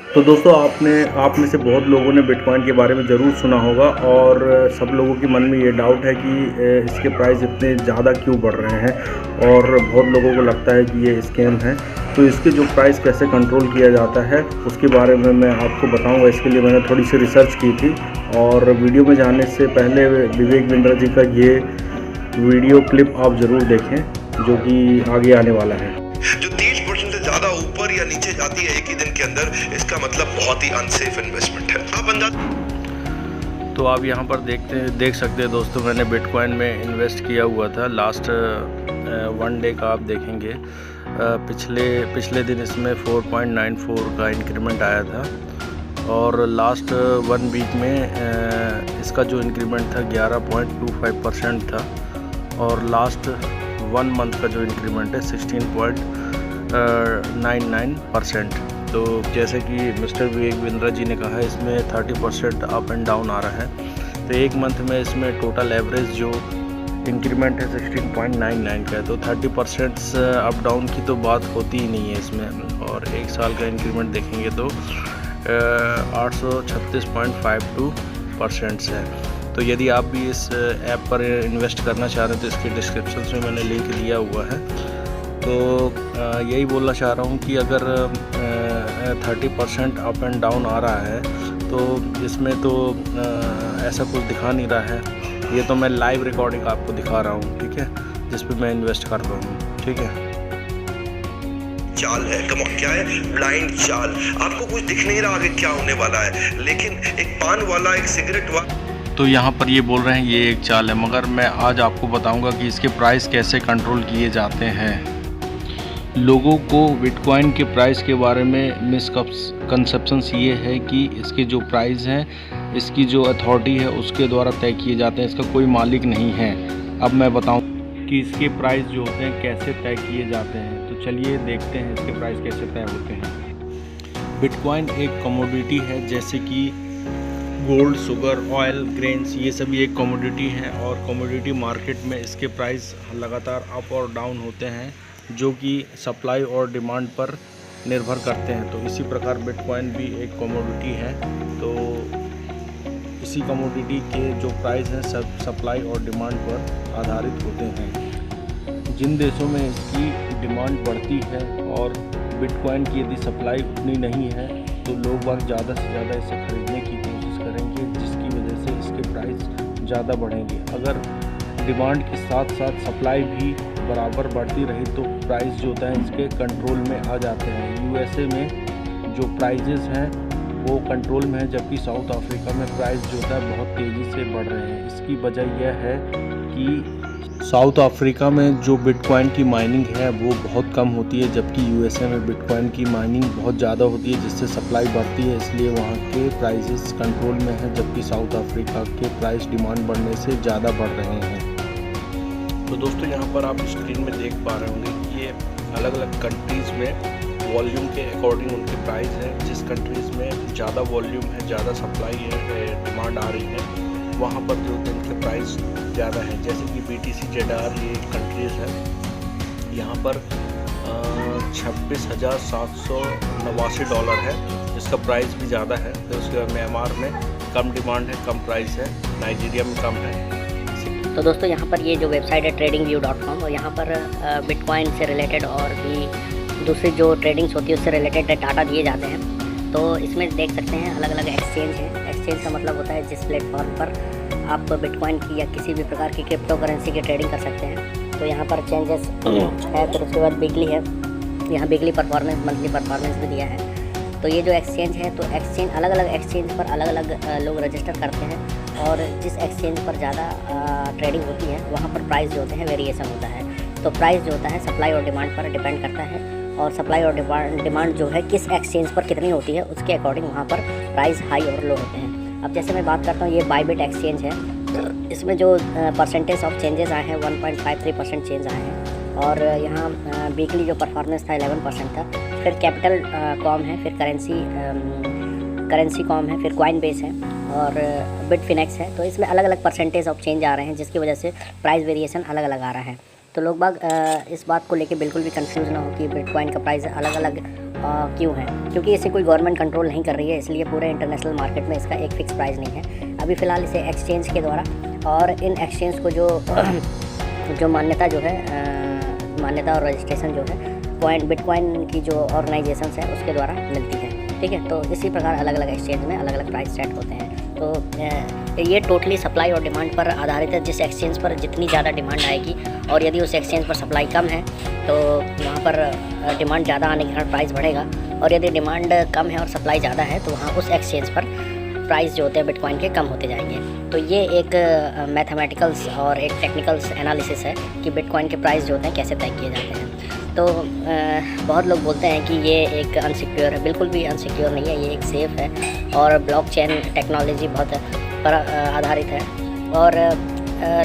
तो दोस्तों आप में से बहुत लोगों ने बिटकॉइन के बारे में ज़रूर सुना होगा और सब लोगों के मन में ये डाउट है कि इसके प्राइस इतने ज़्यादा क्यों बढ़ रहे हैं और बहुत लोगों को लगता है कि ये स्कैम है। तो इसके जो प्राइस कैसे कंट्रोल किया जाता है उसके बारे में मैं आपको बताऊंगा। इसके लिए मैंने थोड़ी सी रिसर्च की थी और वीडियो में जाने से पहले विवेक बिंद्रा जी का ये वीडियो क्लिप आप ज़रूर देखें जो कि आगे आने वाला है। जो 30% से ज्यादा ऊपर या नीचे जाती है एक ही दिन के अंदर, इसका मतलब बहुत ही अनसेफ इन्वेस्टमेंट है। आप अंदाज तो आप यहाँ पर देख सकते हैं दोस्तों, मैंने बिटकॉइन में इन्वेस्ट किया हुआ था। लास्ट 1 डे का आप देखेंगे, पिछले दिन इसमें 4.94 का इंक्रीमेंट आया था और लास्ट 1 वीक में इसका जो इंक्रीमेंट था 11.25% था और लास्ट 1 मंथ का जो इंक्रीमेंट है 16.99%। तो जैसे कि मिस्टर विवेक बिंद्रा जी ने कहा है, इसमें 30% अप एंड डाउन आ रहा है। तो एक मंथ में इसमें टोटल एवरेज जो इंक्रीमेंट है 16.99 का है। तो 30% अप डाउन की तो बात होती ही नहीं है इसमें। और एक साल का इंक्रीमेंट देखेंगे तो 836.52% है। तो यदि आप भी इस ऐप पर इन्वेस्ट करना चाह रहे हैं तो इसके डिस्क्रिप्शन में मैंने लिंक दिया हुआ है। तो यही बोलना चाह रहा हूँ कि अगर 30% अप एंड डाउन आ रहा है तो इसमें तो ऐसा कुछ दिखा नहीं रहा है। ये तो मैं लाइव रिकॉर्डिंग आपको दिखा रहा हूँ, ठीक है, जिस पे मैं इन्वेस्ट कर रहा हूँ, ठीक है। चाल है, कम क्या है, ब्लाइंड चाल। आपको कुछ दिख नहीं रहा आगे क्या होने वाला है, लेकिन एक पान वाला, एक सिगरेट वाला, तो यहाँ पर ये बोल रहे हैं ये एक चाल है, मगर मैं आज आपको बताऊंगा कि इसके प्राइस कैसे कंट्रोल किए जाते हैं। लोगों को बिटकॉइन के प्राइस के बारे में मिसकंसेप्शंस ये है कि इसके जो प्राइस हैं, इसकी जो अथॉरिटी है उसके द्वारा तय किए जाते हैं, इसका कोई मालिक नहीं है। अब मैं बताऊं कि इसके प्राइस जो होते हैं कैसे तय किए जाते हैं। तो चलिए देखते हैं इसके प्राइस कैसे तय होते हैं। बिटकॉइन एक कमोडिटी है, जैसे कि गोल्ड, शुगर, ऑयल, ग्रेन्स, ये सभी एक कमोडिटी है और कमोडिटी मार्केट में इसके प्राइस लगातार अप और डाउन होते हैं, जो कि सप्लाई और डिमांड पर निर्भर करते हैं। तो इसी प्रकार बिटकॉइन भी एक कमोडिटी है। तो इसी कमोडिटी के जो प्राइस हैं सब सप्लाई और डिमांड पर आधारित होते हैं। जिन देशों में इसकी डिमांड बढ़ती है और बिटकॉइन की यदि सप्लाई उतनी नहीं है तो लोग बाग ज़्यादा से ज़्यादा इसे खरीदने की कोशिश करेंगे, जिसकी वजह से इसके प्राइस ज़्यादा बढ़ेंगे। अगर डिमांड के साथ साथ सप्लाई भी बराबर बढ़ती रही तो प्राइस जो होता है इसके कंट्रोल में आ जाते हैं। यूएसए में जो प्राइजेस हैं वो कंट्रोल में है, जबकि साउथ अफ्रीका में प्राइस जो होता है बहुत तेज़ी से बढ़ रहे हैं। इसकी वजह यह है कि साउथ अफ्रीका में जो बिटकॉइन की माइनिंग है वो बहुत कम होती है, जबकि यूएसए में बिटकॉइन की माइनिंग बहुत ज़्यादा होती है, जिससे सप्लाई बढ़ती है, इसलिए वहाँ के प्राइसेस कंट्रोल में है, जबकि साउथ अफ्रीका के प्राइस डिमांड बढ़ने से ज़्यादा बढ़ रहे हैं। तो दोस्तों यहाँ पर आप स्क्रीन में देख पा रहे होंगे कि ये अलग अलग कंट्रीज़ में वॉल्यूम के अकॉर्डिंग उनके प्राइस हैं। जिस कंट्रीज़ में ज़्यादा वॉल्यूम है, ज़्यादा सप्लाई है, डिमांड आ रही है, वहाँ पर जो इनके प्राइस ज़्यादा है। जैसे कि BTC ZR ये कंट्रीज़ है, यहाँ पर $26,789 है, जिसका प्राइस भी ज़्यादा है। फिर उसके बाद म्यांमार में कम डिमांड है, कम प्राइस है, नाइजीरिया में कम है। तो दोस्तों यहाँ पर ये जो वेबसाइट है tradingview.com, और यहाँ पर बिटकॉइन से रिलेटेड और भी दूसरी जो ट्रेडिंग्स होती है उससे रिलेटेड डाटा दिए जाते हैं। तो इसमें देख सकते हैं अलग अलग एक्सचेंज हैं। एक्सचेंज का मतलब होता है जिस प्लेटफॉर्म पर आप बिटकॉइन की या किसी भी प्रकार की क्रिप्टो करेंसी की ट्रेडिंग कर सकते हैं। तो यहाँ पर चेंजेस है, फिर उसके बाद बिगली है, यहाँ बिगली परफॉर्मेंस, मंथली परफॉर्मेंस भी दिया है। तो ये जो एक्सचेंज है, तो एक्सचेंज अलग अलग एक्सचेंज पर अलग अलग लोग रजिस्टर करते हैं और जिस एक्सचेंज पर ज़्यादा ट्रेडिंग होती है वहाँ पर प्राइस जो होते हैं वेरिएशन होता है। तो प्राइस जो होता है सप्लाई और डिमांड पर डिपेंड करता है और सप्लाई और डिमांड जो है किस एक्सचेंज पर कितनी होती है उसके अकॉर्डिंग वहाँ पर प्राइस हाई और लो होते हैं। अब जैसे मैं बात करता हूँ, ये बायबिट एक्सचेंज है, तो इसमें जो परसेंटेज ऑफ चेंजेस आए हैं 1.53% चेंज आए हैं और यहाँ वीकली जो परफॉर्मेंस था 11% था। फिर कैपिटल कॉम है, फिर करेंसी कॉम है, फिर कॉइन बेस है और बिटफिनेक्स है। तो इसमें अलग अलग परसेंटेज ऑफ चेंज आ रहे हैं, जिसकी वजह से प्राइस वेरिएशन अलग अलग आ रहा है। तो लोग बाग इस बात को लेके बिल्कुल भी कंफ्यूज ना हो कि बिटकॉइन का प्राइस अलग अलग क्यों है, क्योंकि इसे कोई गवर्नमेंट कंट्रोल नहीं कर रही है, इसलिए पूरे इंटरनेशनल मार्केट में इसका एक फ़िक्स प्राइस नहीं है। अभी फ़िलहाल इसे एक्सचेंज के द्वारा और इन एक्सचेंज को जो मान्यता जो है मान्यता और रजिस्ट्रेशन जो है बिटकॉइन की जो ऑर्गेनाइजेशंस है उसके द्वारा मिलती है। ठीक है, तो इसी प्रकार अलग अलग एक्सचेंज में अलग अलग प्राइस सेट होते हैं। तो ये टोटली सप्लाई और डिमांड पर आधारित है। जिस एक्सचेंज पर जितनी ज़्यादा डिमांड आएगी और यदि उस एक्सचेंज पर सप्लाई कम है तो वहाँ पर डिमांड ज़्यादा आने के कारण प्राइस बढ़ेगा, और यदि डिमांड कम है और सप्लाई ज़्यादा है तो वहाँ उस एक्सचेंज पर प्राइस जो होते हैं बिटकॉइन के कम होते जाएंगे। तो ये एक मैथमेटिकल्स और एक टेक्निकल्स एनालिसिस है कि बिटकॉइन के प्राइस जो होते हैं कैसे तय किए जाते हैं। तो बहुत लोग बोलते हैं कि ये एक अनसिक्योर है, बिल्कुल भी अनसिक्योर नहीं है, ये एक सेफ़ है और ब्लॉकचेन टेक्नोलॉजी बहुत पर आधारित है। और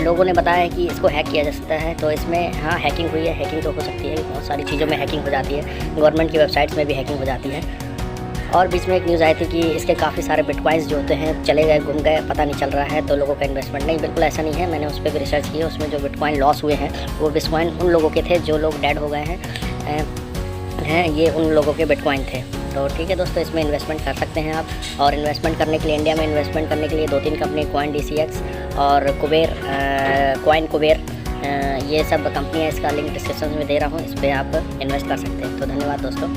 लोगों ने बताया है कि इसको हैक किया जा सकता है, तो इसमें हाँ हैकिंग हुई है, हैकिंग तो हो सकती है, बहुत सारी चीज़ों में हैकिंग हो जाती है, गवर्नमेंट की वेबसाइट्स में भी हैकिंग हो जाती है। और बीच में एक न्यूज़ आई थी कि इसके काफ़ी सारे बिटकॉइंस जो होते हैं चले गए, गुम गए, पता नहीं चल रहा है, तो लोगों का इन्वेस्टमेंट नहीं, बिल्कुल ऐसा नहीं है। मैंने उस पर भी रिसर्च की है, उसमें जो बिटकॉइन लॉस हुए हैं वो बिटकॉइन उन लोगों के थे जो लोग डेड हो गए हैं, ये उन लोगों के बिटकॉइन थे। तो ठीक है दोस्तों, इसमें इन्वेस्टमेंट कर सकते हैं आप। और इन्वेस्टमेंट करने के लिए इंडिया में इन्वेस्टमेंट करने के लिए 2-3 कंपनी CoinDCX और कुबेर कुबेर ये सब कंपनियाँ, इसका लिंक डिस्क्रिप्शन में दे रहा हूँ, इस पर आप इन्वेस्ट कर सकते हैं। तो धन्यवाद दोस्तों,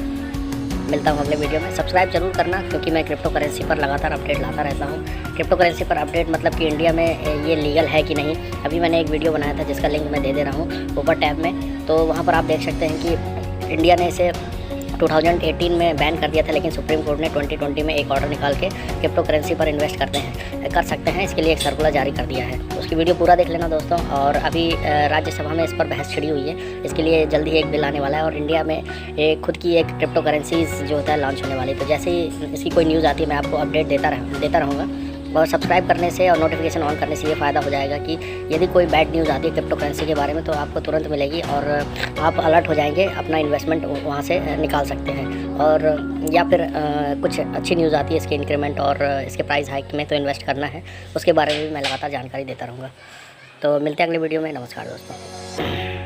मिलता हूँ अगले वीडियो में। सब्सक्राइब जरूर करना, क्योंकि मैं क्रिप्टो करेंसी पर लगातार अपडेट लाता रहता हूँ। क्रिप्टो करेंसी पर अपडेट मतलब कि इंडिया में ये लीगल है कि नहीं। अभी मैंने एक वीडियो बनाया था जिसका लिंक मैं दे रहा हूँ ऊपर टैब में, तो वहाँ पर आप देख सकते हैं कि इंडिया ने इसे 2018 में बैन कर दिया था, लेकिन सुप्रीम कोर्ट ने 2020 में एक ऑर्डर निकाल के क्रिप्टो करेंसी पर इन्वेस्ट कर सकते हैं, इसके लिए एक सर्कुलर जारी कर दिया है। तो उसकी वीडियो पूरा देख लेना दोस्तों। और अभी राज्यसभा में इस पर बहस छिड़ी हुई है, इसके लिए जल्दी ही एक बिल आने वाला है, और इंडिया में एक खुद की एक क्रिप्टो करेंसीज जो होता है लॉन्च होने वाली। तो जैसे ही इसकी कोई न्यूज़ आती है मैं आपको अपडेट देता रहूँगा। और सब्सक्राइब करने से और नोटिफिकेशन ऑन करने से ये फ़ायदा हो जाएगा कि यदि कोई बैड न्यूज़ आती है क्रिप्टो करेंसी के बारे में तो आपको तुरंत मिलेगी और आप अलर्ट हो जाएंगे, अपना इन्वेस्टमेंट वहाँ से निकाल सकते हैं। और या फिर कुछ अच्छी न्यूज़ आती है इसके इंक्रीमेंट और इसके प्राइस हाइक में तो इन्वेस्ट करना है, उसके बारे में भी मैं लगातार जानकारी देता रहूँगा। तो मिलते हैं अगले वीडियो में। नमस्कार दोस्तों।